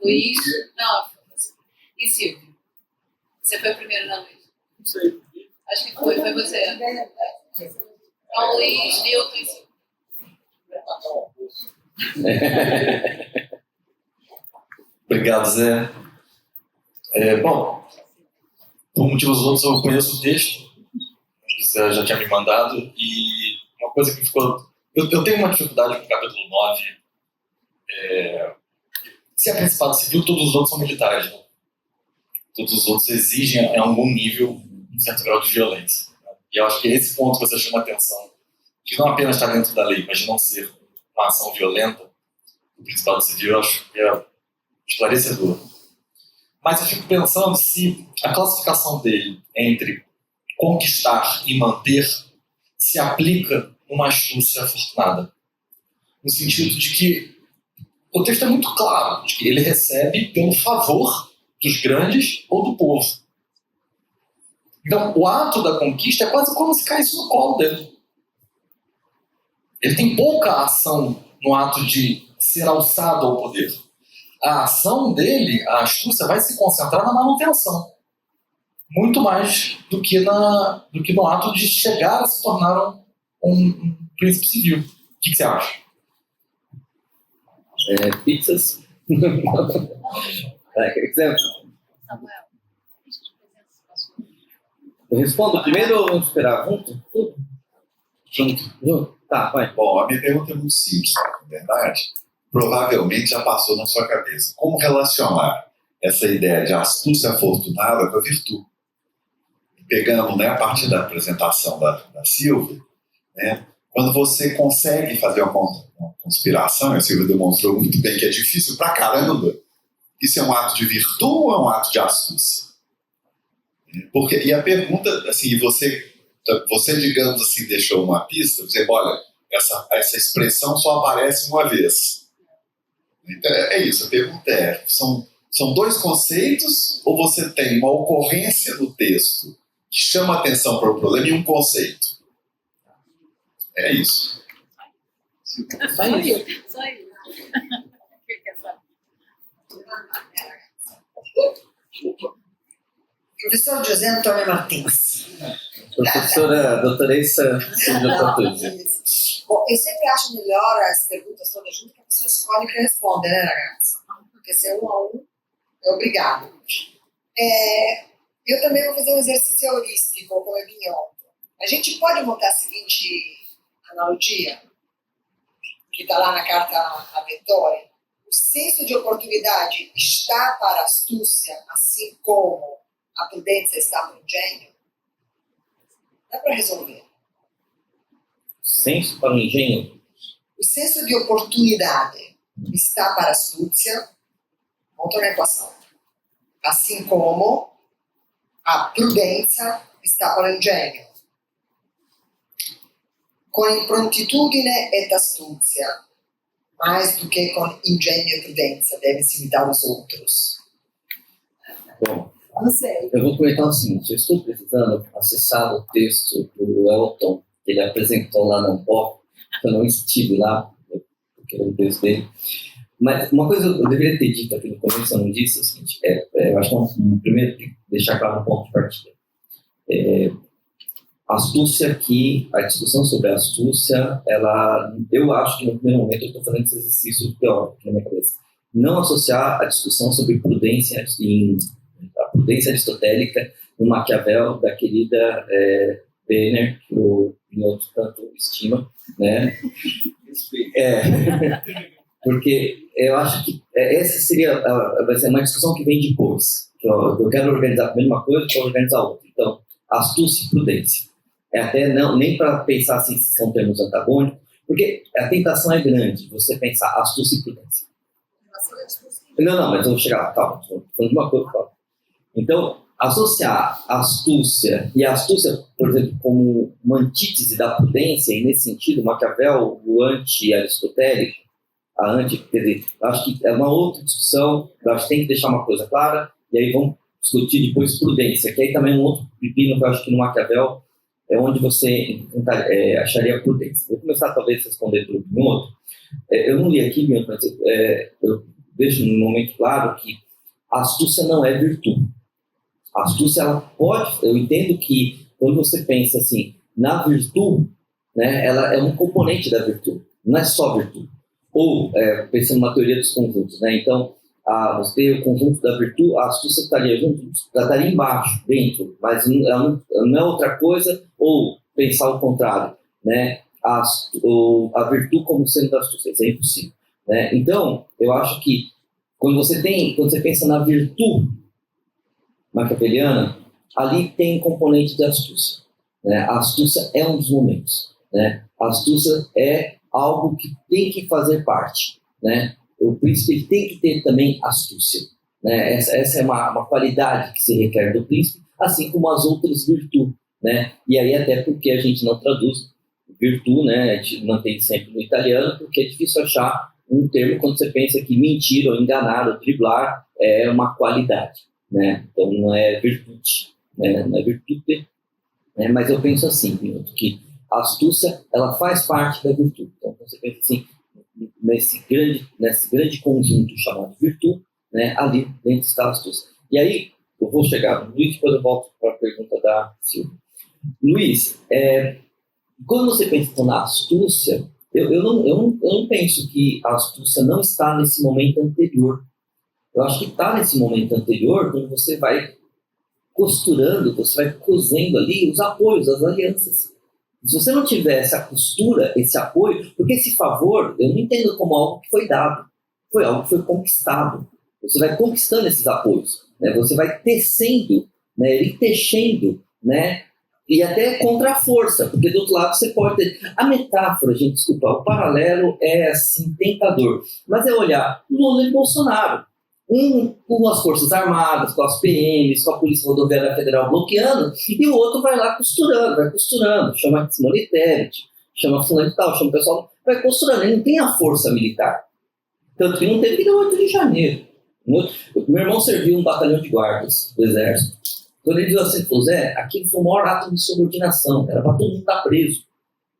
Luiz, não, e Silvio? Você foi o primeiro, não, Luiz? Não sei. Acho que foi você. Então, Luiz, Newton e Silvio. Obrigado, Zé. Bom, por motivos outros, eu conheço o texto, que você já tinha me mandado, e uma coisa que ficou... Eu tenho uma dificuldade com o capítulo 9. Se é Principado Civil, todos os outros são militares, né? Todos os outros exigem, em algum nível, um certo grau de violência. Né? E eu acho que esse ponto que você chama a atenção, de não apenas estar dentro da lei, mas de não ser uma ação violenta, o Principado Civil, eu acho que é esclarecedor. Mas eu fico pensando se a classificação dele entre conquistar e manter se aplica numa astúcia afortunada. No sentido de que o texto é muito claro, de que ele recebe pelo favor dos grandes ou do povo. Então, o ato da conquista é quase como se caísse no colo dele. Ele tem pouca ação no ato de ser alçado ao poder. A ação dele, a astúcia, vai se concentrar na manutenção. Muito mais do que no ato de chegar a se tornar um príncipe civil. O que você acha? Pizzas. Exemplo. Samuel, Eu respondo primeiro ou vamos esperar? Junto? Junto? Tá, vai. Bom, a minha pergunta é muito simples, na verdade. Provavelmente já passou na sua cabeça. Como relacionar essa ideia de astúcia afortunada com a virtude? Pegando, né, a partir da apresentação da Silvia, né, quando você consegue fazer uma conspiração, a Silvia demonstrou muito bem que é difícil pra caramba, isso é um ato de virtude ou é um ato de astúcia? E a pergunta, assim, você, digamos assim, deixou uma pista, você, olha, essa expressão só aparece uma vez. Então, é isso, a pergunta é, são dois conceitos ou você tem uma ocorrência no texto que chama atenção para o problema e um conceito? É isso. Só isso. Professor José Antônio Martins. Professora doutora Silvia Tatucci. Bom, eu sempre acho melhor as perguntas todas juntas que a pessoa escolhe que responde, né, ragazzi? Porque ser um a um é obrigado. Eu também vou fazer um exercício heurístico com o Vignoto. A gente pode montar a seguinte analogia, que está lá na carta a Vettori. O senso de oportunidade está para a astúcia, assim como a prudência está para o gênio? Dá para resolver. Senso para o engenho? O senso de oportunidade está para a astúcia, monta uma equação. Assim como a prudência está para o gênio. Com improntitudine et astúcia, mais do que com ingênio e prudência, devem se imitar os outros. Bom, Não sei. eu vou comentar o seguinte, eu estou precisando acessar o texto do Elton, que ele apresentou lá na UPOP, eu não estive lá, porque era o texto dele. Mas uma coisa eu deveria ter dito aqui no começo, eu não disse, é o seguinte, eu acho que primeiro tem que deixar claro um ponto de partida. Astúcia aqui, a discussão sobre a astúcia, eu acho que no primeiro momento eu estou fazendo esse exercício teórico na minha cabeça. Não associar a discussão sobre prudência, a prudência aristotélica no Maquiavel da querida Benner, que o Pinhoto tanto estima, né? Porque eu acho que essa vai ser uma discussão que vem depois. Eu quero organizar primeiro uma coisa para organizar outra. Então, astúcia e prudência. Até nem para pensar assim, se são termos antagônicos, porque a tentação é grande, você pensar astúcia e prudência. Não, mas eu vou chegar lá, calma, estou falando de uma coisa, calma. Então, associar astúcia, e a astúcia, por exemplo, como uma antítese da prudência, e nesse sentido, Maquiavel, o anti-aristotélico, quer dizer, acho que é uma outra discussão, eu acho que tem que deixar uma coisa clara, e aí vamos discutir depois prudência, que aí também é um outro pepino que eu acho que no Maquiavel é onde você acharia prudência. Vou começar talvez a responder por um outro. Eu não li aqui, mas eu vejo num momento claro que a astúcia não é virtude. A astúcia, ela pode, eu entendo que quando você pensa assim, na virtude, né, ela é um componente da virtude, não é só virtude. Ou, pensando numa teoria dos conjuntos, né, então, você tem o conjunto da virtude, a astúcia estaria junto, ela estaria embaixo, dentro, mas ela não é outra coisa, ou pensar o contrário, né, a virtude como sendo da astúcia, isso é impossível, né, então, eu acho que quando você pensa na virtude maquiaveliana, ali tem um componente de astúcia, né, a astúcia é um dos momentos, né, a astúcia é algo que tem que fazer parte, né, o príncipe tem que ter também astúcia, né? Essa é uma qualidade que se requer do príncipe, assim como as outras virtudes, né? E aí até porque a gente não traduz virtude, né? A gente mantém sempre no italiano, porque é difícil achar um termo quando você pensa que mentir ou enganar ou driblar é uma qualidade, né? Então não é virtude, né? Não é virtude, né? Mas eu penso assim, que a astúcia ela faz parte da virtude. Então você pensa assim, nesse grande conjunto chamado virtude, né, ali dentro está a astúcia. E aí, eu vou chegar no Luiz, depois eu volto para a pergunta da Silvia. Luiz, quando você pensa então, na astúcia, eu não penso que a astúcia não está nesse momento anterior. Eu acho que está nesse momento anterior, quando você vai costurando, você vai cosendo ali os apoios, as alianças. Se você não tiver essa costura, esse apoio, porque esse favor, eu não entendo como algo que foi dado, foi algo que foi conquistado. Você vai conquistando esses apoios, né? Você vai tecendo, né? E tecendo, né? E até contra a força, porque do outro lado você pode ter... A metáfora, gente, desculpa, o paralelo é assim, tentador. Mas é olhar Lula e Bolsonaro. Um com as Forças Armadas, com as PMs, com a Polícia Rodoviária Federal bloqueando, e o outro vai lá costurando, chama Simone Tebet, chama fulano e tal, chama o pessoal, vai costurando, ele não tem a força militar. Tanto que não teve no 8 de janeiro. Meu irmão serviu um batalhão de guardas do Exército. Quando ele viu assim, ele falou, Zé, aquilo foi o maior ato de subordinação, era para todo mundo estar preso.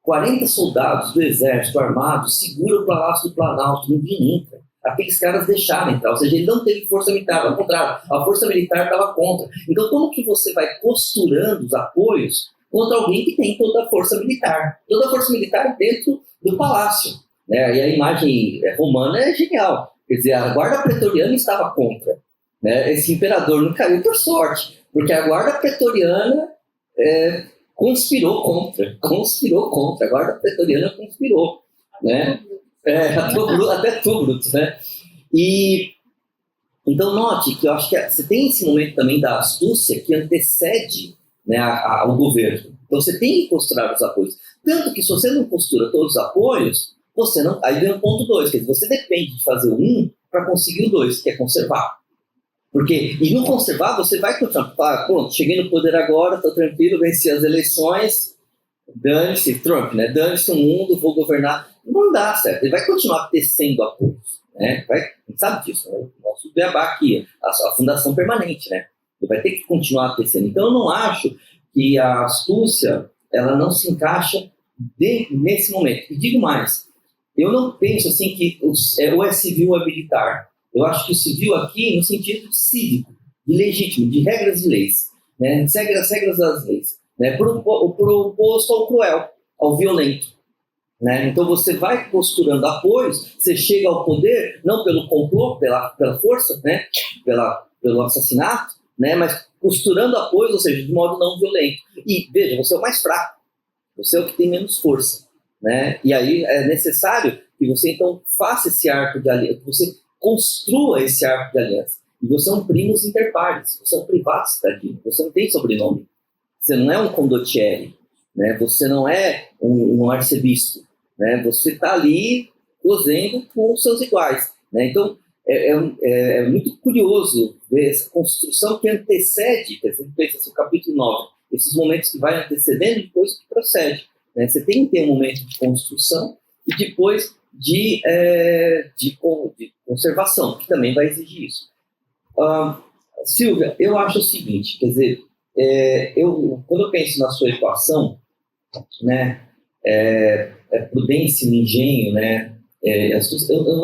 40 soldados do Exército armados seguram o Palácio do Planalto, ninguém entra. Aqueles caras deixaram entrar, ou seja, ele não teve força militar, ao contrário, a força militar estava contra. Então, como que você vai costurando os apoios contra alguém que tem toda a força militar? Toda a força militar dentro do palácio, né? E a imagem romana é genial, quer dizer, a guarda pretoriana estava contra, né? Esse imperador não caiu por sorte, porque a guarda pretoriana conspirou contra, a guarda pretoriana conspirou, né? Até Tubrut, né? E então note que eu acho que você tem esse momento também da astúcia que antecede, né, ao governo. Então você tem que costurar os apoios. Tanto que se você não costura todos os apoios, você não. Aí vem o ponto 2, quer dizer, você depende de fazer o 1 para conseguir o 2, que é conservar. E no conservar, você vai continuar. Pronto, cheguei no poder agora, estou tranquilo, venci as eleições, dane-se Trump, né? Dane-se o mundo, vou governar. Não dá certo, ele vai continuar tecendo apoios, né? A gente sabe disso, né? O nosso beabá aqui, a fundação permanente, né? Ele vai ter que continuar tecendo. Então eu não acho que a astúcia, ela não se encaixa nesse momento. E digo mais, eu não penso assim que ou é civil ou é militar. Eu acho que o civil aqui, no sentido cívico, de legítimo, de regras e leis, né? As regras das leis, né? Proposto ao cruel, ao violento. Né? Então você vai costurando apoios, você chega ao poder não pelo complô, pela força, né? pelo assassinato, né? Mas costurando apoios, ou seja, de modo não violento. E veja, você é o mais fraco, você é o que tem menos força, né? E aí é necessário que você então faça esse arco de aliança, que você construa esse arco de aliança. E você é um primus inter pares, você é um privato cidadino, você não tem sobrenome, você não é um condottieri, né? Você não é um arcebispo. Né? Você está ali cosendo com os seus iguais. Né? Então, é muito curioso ver essa construção que antecede, você pensa assim, o capítulo 9, esses momentos que vai antecedendo e depois que procede. Né? Você tem que ter um momento de construção e depois de conservação, que também vai exigir isso. Silvia, eu acho o seguinte, quer dizer, quando eu penso na sua equação, né, prudência e engenho, né, eu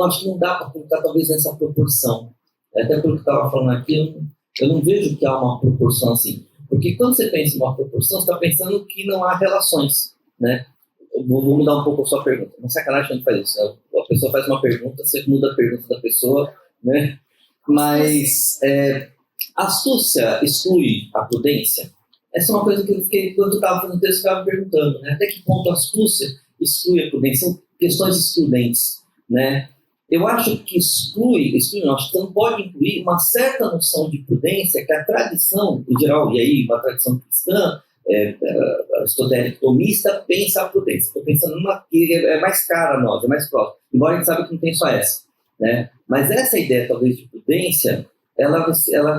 acho que não dá para colocar talvez nessa proporção. Até pelo que eu estava falando aqui, eu não vejo que há uma proporção assim. Porque quando você pensa em uma proporção, você está pensando que não há relações, né? Eu vou mudar um pouco a sua pergunta. Não é sacanagem quando faz isso. A pessoa faz uma pergunta, você muda a pergunta da pessoa, né? Mas a astúcia exclui a prudência? Essa é uma coisa que eu fiquei, quando eu estava fazendo o texto, eu estava me perguntando, né? Até que ponto a astúcia exclui a prudência? São questões excludentes, né? Eu acho que não, acho que você não pode incluir uma certa noção de prudência que a tradição, em geral, e aí uma tradição cristã, aristotélica tomista, pensa a prudência. Estou pensando numa que é mais cara a nós, é mais próxima, embora a gente saiba que não tem só essa, né? Mas essa ideia, talvez, de prudência, ela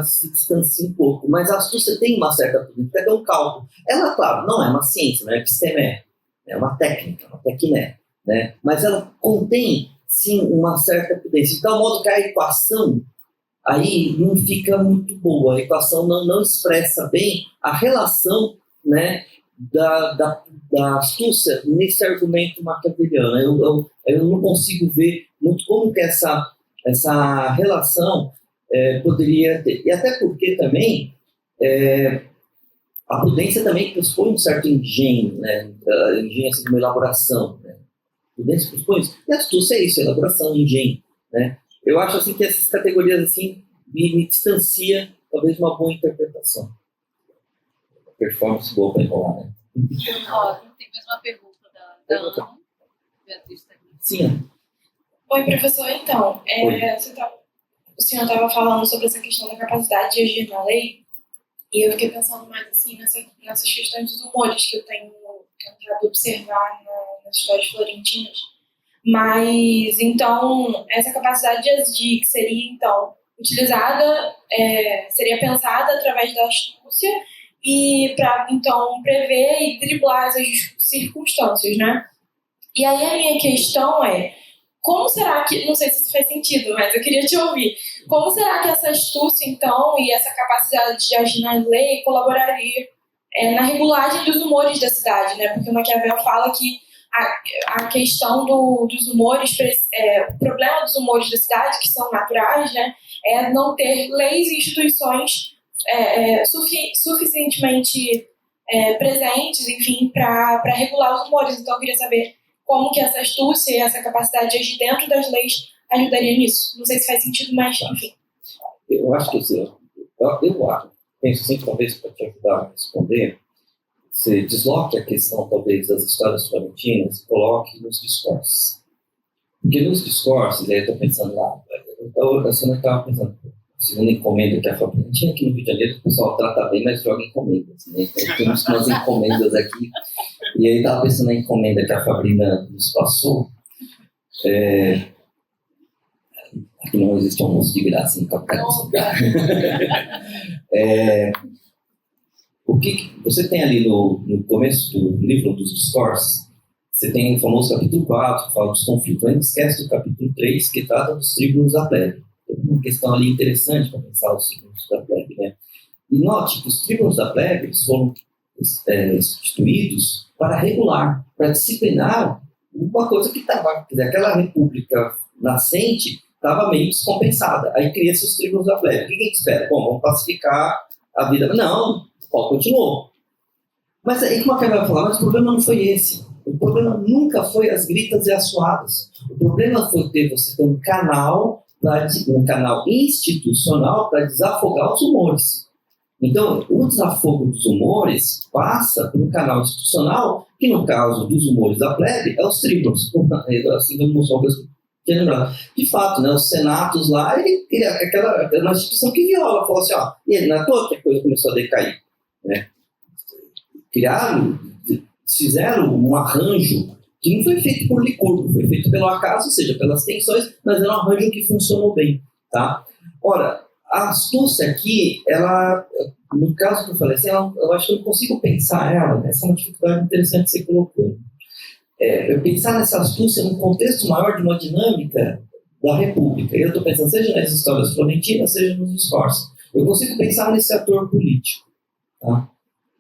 se distancia um pouco, mas a astúcia tem uma certa prudência, até um cálculo. Ela, claro, não é uma ciência, não é epistemé, é uma técnica, uma tecné, né? Mas ela contém, sim, uma certa prudência. De tal modo que a equação aí não fica muito boa. A equação não expressa bem a relação, né, da astúcia nesse argumento maquiaveliano. Eu não consigo ver muito como que essa relação poderia ter. E até porque também a prudência também pressupõe um certo engenho, né? Engenho assim, uma elaboração, né? Prudência pressupõe isso. E a astúcia é isso, elaboração, engenho, né? Eu acho assim que essas categorias assim me distancia talvez uma boa interpretação. Performance boa para enrolar, né? Tem mais uma pergunta da Ana. Beatriz está aqui. Sim. Oi, professor. Então, o senhor estava falando sobre essa questão da capacidade de agir na lei, e eu fiquei pensando mais assim nessas questões dos humores que eu tenho tentado observar nas histórias florentinas. Mas, então, essa capacidade de agir, que seria, então, utilizada, seria pensada através da astúcia e para, então, prever e driblar essas circunstâncias, né? E aí a minha questão como será que, não sei se isso faz sentido, mas eu queria te ouvir, como será que essa astúcia, então, e essa capacidade de agir na lei colaboraria na regulagem dos humores da cidade, né? Porque o Maquiavel fala que a questão dos humores, o problema dos humores da cidade, que são naturais, né, é não ter leis e instituições suficientemente presentes, enfim, para regular os humores. Então, eu queria saber como que essa astúcia e essa capacidade de agir dentro das leis ajudaria nisso. Não sei se faz sentido, mas, enfim. Eu acho que eu penso assim, talvez para te ajudar a responder, você desloque a questão, talvez, das histórias florentinas e coloque nos discursos. Porque nos discursos, aí eu estou pensando lá, eu estava pensando, a segunda encomenda que a Fabrina tinha aqui no Rio de Janeiro, o pessoal trata bem, mas joga encomendas, né? Então temos umas encomendas aqui, e aí estava pensando na encomenda que a Fabrina nos passou. Aqui não existe almoço de graça no capitalismo. O que você tem ali no começo do livro dos discursos, você tem o famoso capítulo 4, que fala dos conflitos. A gente esquece do capítulo 3, que trata dos tribunos da plebe. Tem uma questão ali interessante para pensar os tribunos da plebe, né? E note que os tribunos da plebe foram instituídos para regular, para disciplinar uma coisa que estava, quer dizer, aquela república nascente estava meio descompensada. Aí cria-se os tribunos da plebe. O que a gente espera? Bom, vamos pacificar a vida. Não, o pau continuou. Mas aí que o Maquiavel vai falar, mas o problema não foi esse. O problema nunca foi as gritas e as suadas. O problema foi você ter um canal institucional para desafogar os humores. Então, o desafogo dos humores passa por um canal institucional, que no caso dos humores da plebe, é os tribunos. Assim, de fato, né, os senatos lá, aquela uma instituição que viola, falou assim, e ele não é toda que a coisa começou a decair, né? Fizeram um arranjo que não foi feito por Licurgo, foi feito pelo acaso, ou seja, pelas tensões, mas era um arranjo que funcionou bem, tá? Ora, a astúcia aqui, ela, no caso que eu falei assim, eu acho que eu não consigo pensar ela, essa é uma dificuldade interessante que você colocou. pensar nessa astúcia num contexto maior de uma dinâmica da República. Eu estou pensando, seja nas histórias florentinas, seja nos discursos. Eu consigo pensar nesse ator político, tá?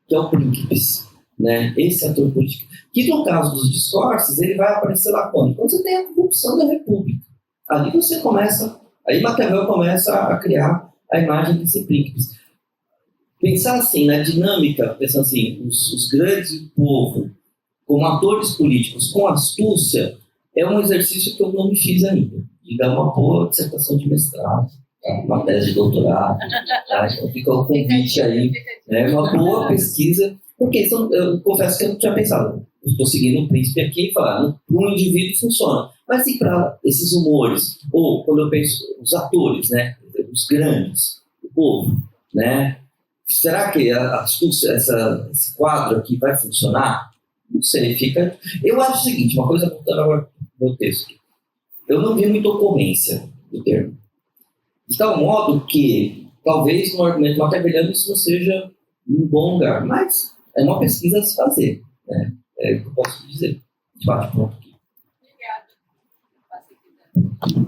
Que é o Príncipes, né? Esse ator político. Que no caso dos discursos, ele vai aparecer lá quando? Quando você tem a corrupção da República. Ali você começa, aí Maquiavel começa a criar a imagem desse Príncipes. Pensar assim, na dinâmica, pensando assim, os grandes e o povo, como atores políticos com astúcia, é um exercício que eu não me fiz ainda. De dar uma boa dissertação de mestrado, tá? Uma tese de doutorado. Tá? Então fica o convite aí, né? Uma boa pesquisa, porque isso, eu confesso que eu não tinha pensado. Eu estou seguindo o príncipe aqui e falando, para um indivíduo funciona. Mas e para esses humores? Ou quando eu penso, os atores, né? Os grandes, o povo, né? Será que a astúcia, esse quadro aqui vai funcionar? Não sei, fica... Eu acho o seguinte, uma coisa voltando agora para o meu texto. Eu não vi muita ocorrência do termo. De tal modo que, talvez, no argumento maquiaveliano, isso não seja um bom lugar. Mas é uma pesquisa a se fazer, né? É o que eu posso dizer. Debate pronto aqui. Obrigada.